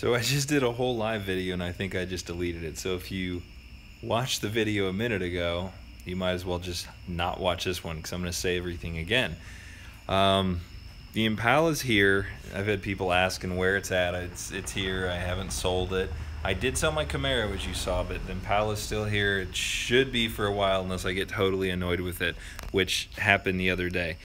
So I just did a whole live video and I think I just deleted it. So if you watched the video a minute ago, you might as well just not watch this one because I'm going to say everything again. The Impala's here. I've had people asking where it's at. It's here. I haven't sold it. I did sell my Camaro, as you saw, but the Impala's still here. It should be for a while unless I get totally annoyed with it, which happened the other day.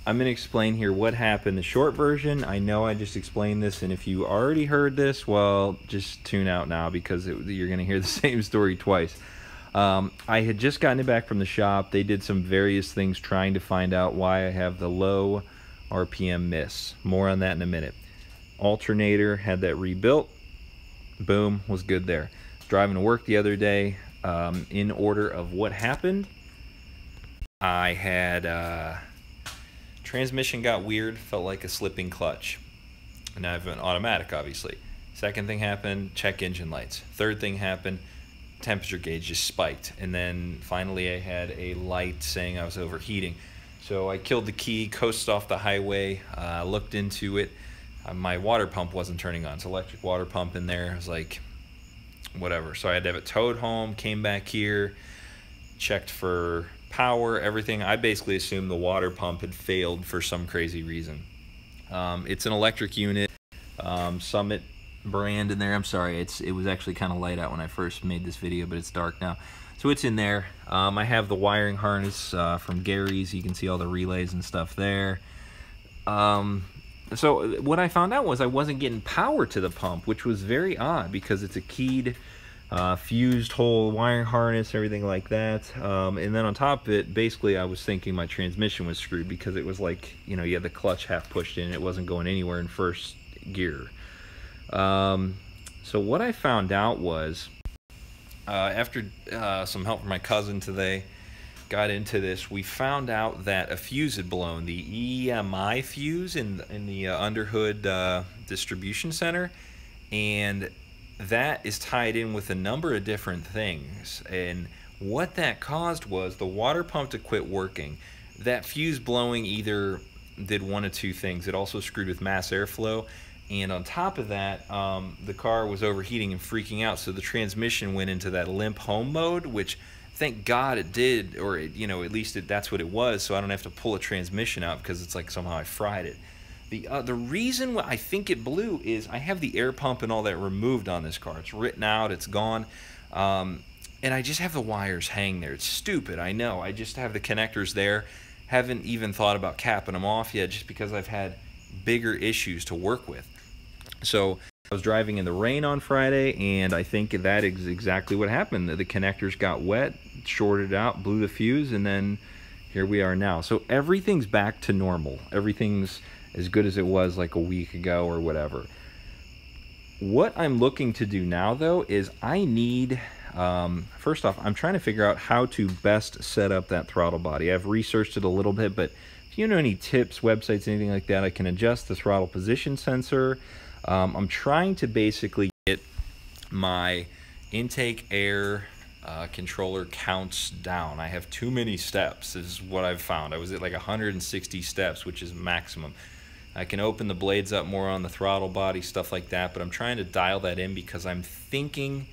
I'm going to explain here what happened. The short version, I know I just explained this, and if you already heard this, well, just tune out now because you're going to hear the same story twice. I had just gotten it back from the shop. They did some various things trying to find out why I have the low RPM miss. More on that in a minute. Alternator, had that rebuilt. Boom, was good there. Driving to work the other day, in order of what happened, I had... transmission got weird, felt like a slipping clutch. And I have an automatic, obviously. Second thing happened, check engine lights. Third thing happened, temperature gauge just spiked. And then finally I had a light saying I was overheating. So I killed the key, coasted off the highway, looked into it. My water pump wasn't turning on. It's an electric water pump in there. I was like, whatever. So I had to have it towed home, came back here, checked for power, everything. I basically assumed the water pump had failed for some crazy reason. It's an electric unit, Summit brand in there. I'm sorry, it was actually kind of light out when I first made this video, but it's dark now. So it's in there. I have the wiring harness from Gary's. You can see all the relays and stuff there. So what I found out was I wasn't getting power to the pump, which was very odd because it's a keyed fused whole wiring harness, everything like that. And then on top of it, basically I was thinking my transmission was screwed because it was like, you know, you had the clutch half pushed in, it wasn't going anywhere in first gear. So what I found out was, after some help from my cousin today, got into this, we found out that a fuse had blown, the EMI fuse in the underhood distribution center, and that is tied in with a number of different things. And what that caused was the water pump to quit working. That fuse blowing either did one of two things. It also screwed with mass airflow, and on top of that, the car was overheating and freaking out, so the transmission went into that limp home mode, which thank God it did, or you know, at least that's what it was, so I don't have to pull a transmission out because it's like somehow I fried it. The reason I think it blew is I have the air pump and all that removed on this car. It's written out, it's gone, and I just have the wires hang there. It's stupid, I know. I just have the connectors there. Haven't even thought about capping them off yet just because I've had bigger issues to work with. So I was driving in the rain on Friday, and I think that is exactly what happened. The connectors got wet, shorted out, blew the fuse, and then here we are now. So everything's back to normal. Everything's as good as it was like a week ago or whatever. What I'm looking to do now, though, is I need, first off, I'm trying to figure out how to best set up that throttle body. I've researched it a little bit, but if you know any tips, websites, anything like that, I can adjust the throttle position sensor. I'm trying to basically get my intake air controller counts down. I have too many steps is what I've found. I was at like 160 steps, which is maximum. I can open the blades up more on the throttle body, stuff like that, but I'm trying to dial that in because I'm thinking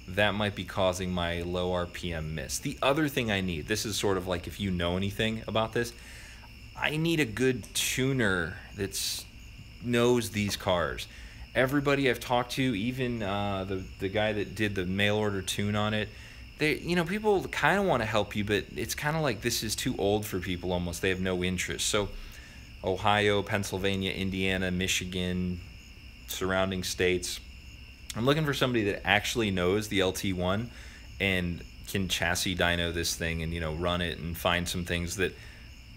that might be causing my low RPM miss. The other thing I need, this is sort of like if you know anything about this, I need a good tuner that knows these cars. Everybody I've talked to, even the guy that did the mail order tune on it, you know, people kind of want to help you, but it's kind of like this is too old for people almost. They have no interest. So Ohio, Pennsylvania, Indiana, Michigan, surrounding states, I'm looking for somebody that actually knows the LT1 and can chassis dyno this thing and, you know, run it and find some things that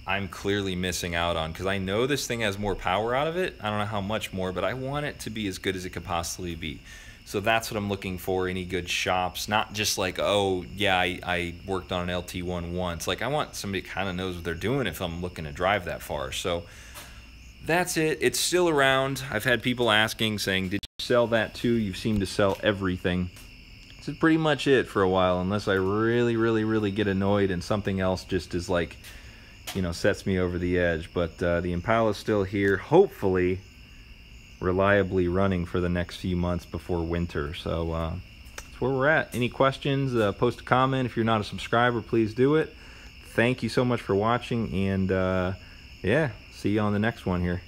I'm clearly missing out on, because I know this thing has more power out of it. I don't know how much more, but I want it to be as good as it could possibly be. So that's what I'm looking for, any good shops. Not just like, oh, yeah, I worked on an LT1 once. Like, I want somebody that kind of knows what they're doing if I'm looking to drive that far. So that's it. It's still around. I've had people asking, saying, did you sell that too? You seem to sell everything. This is pretty much it for a while, unless I really get annoyed and something else just is like, you know, sets me over the edge. But the Impala's still here. Hopefully reliably running for the next few months before winter. So that's where we're at. Any questions, post a comment. If you're not a subscriber, please do it. Thank you so much for watching, and yeah, see you on the next one here.